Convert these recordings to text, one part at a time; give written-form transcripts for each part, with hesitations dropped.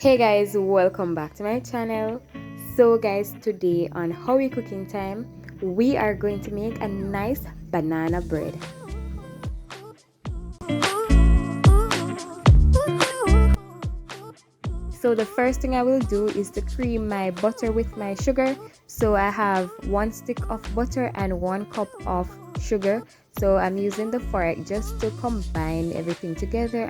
Hey guys, welcome back to my channel. So guys, today on Howie Cooking Time, we are going to make a nice banana bread. So the first thing I will do is to cream my butter with my sugar. So I have 1 stick of butter and 1 cup of sugar. So I'm using the fork just to combine everything together.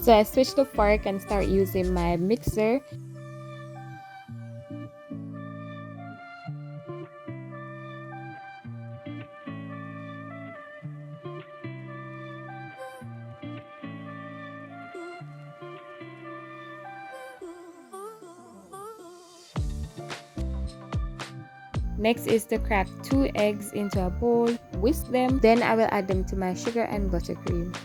So I switch the fork and start using my mixer. Next is to crack 2 eggs into a bowl, whisk them, then I will add them to my sugar and buttercream.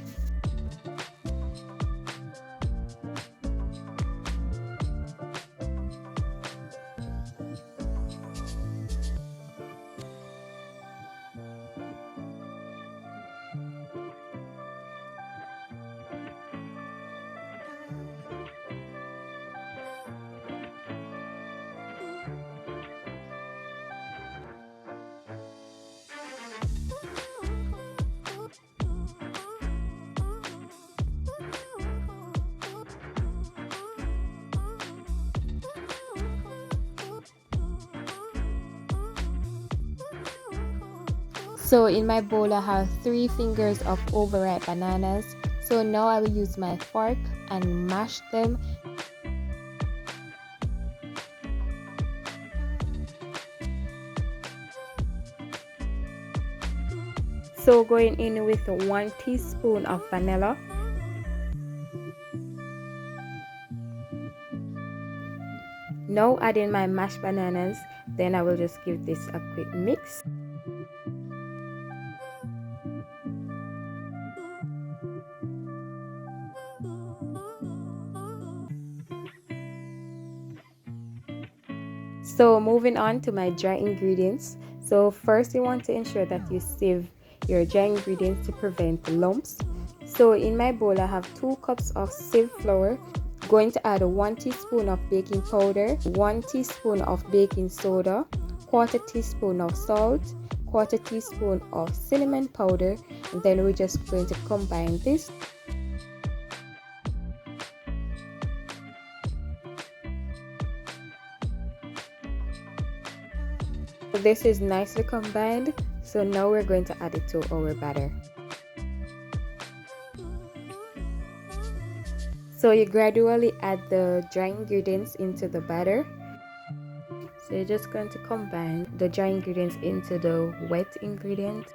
So in my bowl I have 3 fingers of overripe bananas. So now I will use my fork and mash them. So going in with 1 teaspoon of vanilla. Now adding my mashed bananas, then I will just give this a quick mix. So moving on to my dry ingredients. So first you want to ensure that you sieve your dry ingredients to prevent lumps. So in my bowl I have 2 cups of sieved flour. Going to add 1 teaspoon of baking powder, 1 teaspoon of baking soda, 1/4 teaspoon of salt, 1/4 teaspoon of cinnamon powder, and then we're just going to combine this. This is nicely combined, so now we're going to add it to our batter. So you gradually add the dry ingredients into the batter. So you're just going to combine the dry ingredients into the wet ingredients.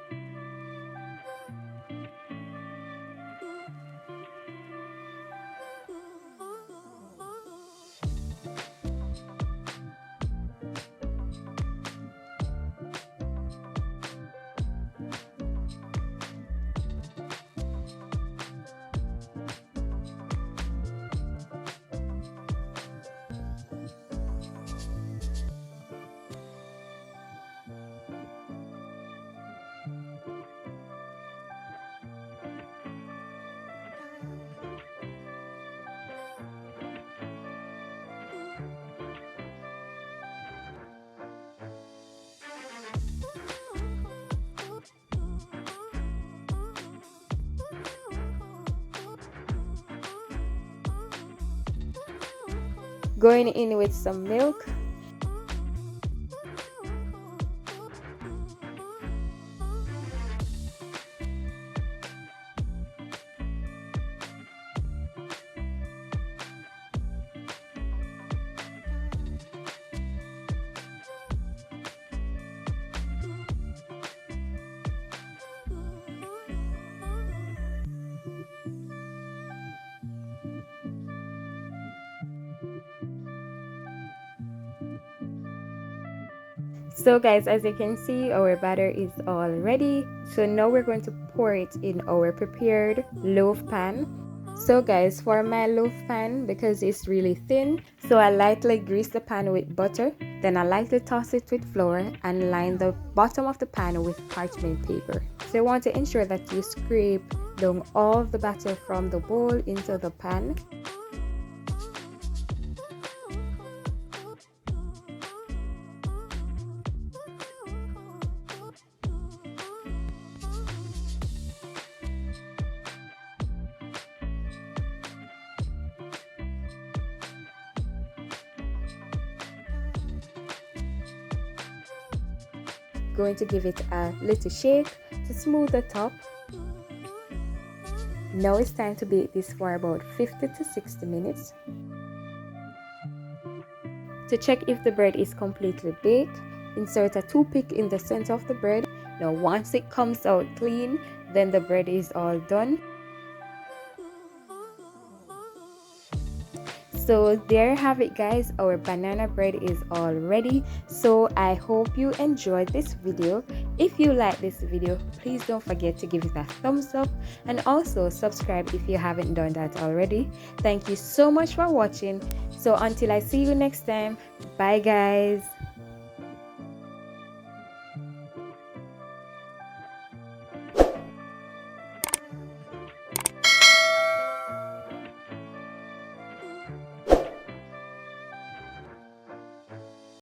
Going in with some milk. So guys, as you can see, our batter is all ready. So now we're going to pour it in our prepared loaf pan. So guys, for my loaf pan, because it's really thin, so I lightly grease the pan with butter, then I lightly toss it with flour and line the bottom of the pan with parchment paper. So you want to ensure that you scrape down all the batter from the bowl into the pan. Going to give it a little shake to smooth the top. Now it's time to bake this for about 50 to 60 minutes. To check if the bread is completely baked, insert a toothpick in the center of the bread. Now once it comes out clean, then the bread is all done. So there you have it guys, our banana bread is all ready. So I hope you enjoyed this video. If you like this video, please don't forget to give it a thumbs up and also subscribe if you haven't done that already. Thank you so much for watching. So until I see you next time, bye guys.